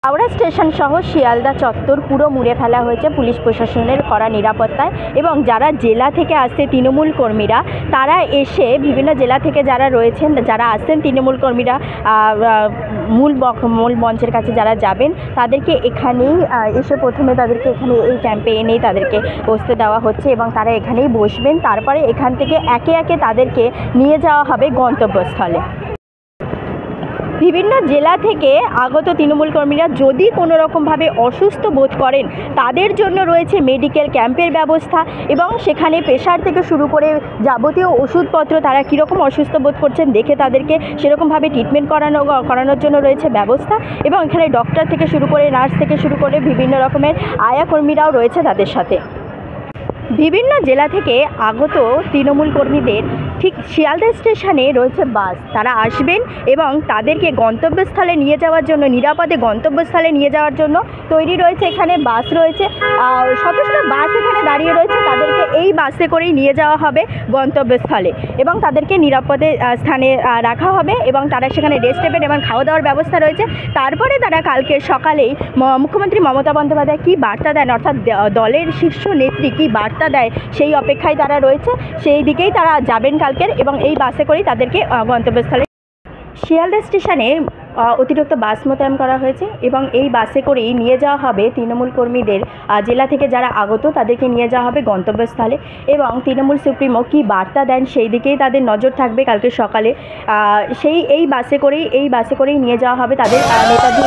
Howrah station সহ শিয়ালদা চত্বর পুরো মুড়ে ফেলা হয়েছে পুলিশ প্রশাসনের কড়া নিরাপত্তায়। এবং যারা জেলা থেকে আসছে তৃণমূল কর্মীরা, তারা এসে বিভিন্ন জেলা থেকে যারা রয়েছেন, যারা আসছেন তৃণমূল কর্মীরা মূল মঞ্চের কাছে যারা যাবেন, তাদেরকে এখানেই এসে প্রথমে তাদেরকে এখানে এই ক্যাম্পে এনেই তাদেরকে বসতে দেওয়া হচ্ছে এবং তারা এখানেই বসবেন। তারপরে এখান থেকে একে একে তাদেরকে নিয়ে যাওয়া হবে গন্তব্যস্থলে। বিভিন্ন জেলা থেকে আগত তৃণমূল কর্মীরা যদি কোনো রকমভাবে অসুস্থ বোধ করেন, তাদের জন্য রয়েছে মেডিকেল ক্যাম্পের ব্যবস্থা এবং সেখানে প্রেশার থেকে শুরু করে যাবতীয় ওষুধপত্র, তারা কীরকম অসুস্থ বোধ করছেন দেখে তাদেরকে সেরকমভাবে ট্রিটমেন্ট করানোর জন্য রয়েছে ব্যবস্থা। এবং এখানে ডক্টর থেকে শুরু করে, নার্স থেকে শুরু করে বিভিন্ন রকমের আয়া কর্মীরাও রয়েছে তাদের সাথে। বিভিন্ন জেলা থেকে আগত তৃণমূল কর্মীদের ঠিক শিয়ালদা স্টেশনে রয়েছে বাস, তারা আসবেন এবং তাদেরকে গন্তব্যস্থলে নিয়ে যাওয়ার জন্য, নিরাপদে গন্তব্যস্থলে নিয়ে যাওয়ার জন্য তৈরি রয়েছে এখানে বাস রয়েছে। শত শত বাস এখানে দাঁড়িয়ে রয়েছে, তাদেরকে এই বাসে করেই নিয়ে যাওয়া হবে গন্তব্যস্থলে এবং তাদেরকে নিরাপদে স্থানে রাখা হবে এবং তারা সেখানে রেস্ট নেবেন এবং খাওয়া দাওয়ার ব্যবস্থা রয়েছে। তারপরে তারা কালকে সকালেই মুখ্যমন্ত্রী মমতা বন্দ্যোপাধ্যায় কী বার্তা দেন, অর্থাৎ দলের শীর্ষ নেত্রী কী বার্তা দেয়, সেই অপেক্ষায় তারা রয়েছে, সেই দিকেই তারা যাবেন কালকের এবং এই বাসে করেই তাদেরকে গন্তব্যস্থলে। শিয়ালদা স্টেশনে অতিরিক্ত বাস মোতায়েন করা হয়েছে এবং এই বাসে করেই নিয়ে যাওয়া হবে তৃণমূল কর্মীদের, জেলা থেকে যারা আগত তাদেরকে নিয়ে যাওয়া হবে গন্তব্যস্থলে। এবং তৃণমূল সুপ্রিমো কী বার্তা দেন সেই দিকেই তাদের নজর থাকবে কালকে সকালে। এই বাসে করেই নিয়ে যাওয়া হবে তাদের নেতাজি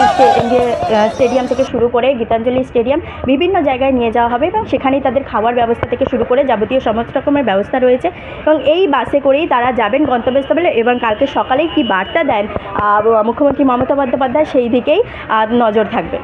স্টেডিয়াম থেকে শুরু করে গীতাঞ্জলি স্টেডিয়াম, বিভিন্ন জায়গায় নিয়ে যাওয়া হবে এবং সেখানেই তাদের খাওয়ার ব্যবস্থা থেকে শুরু করে যাবতীয় সমস্ত রকমের ব্যবস্থা রয়েছে এবং এই বাসে করেই তারা যাবেন গন্তব্যস্থলে। এবং কালকে সকালেই কী বার্তা দেন মুখ্যমন্ত্রী মমতা বন্দ্যোপাধ্যায় সেই দিকেই নজর থাকবে।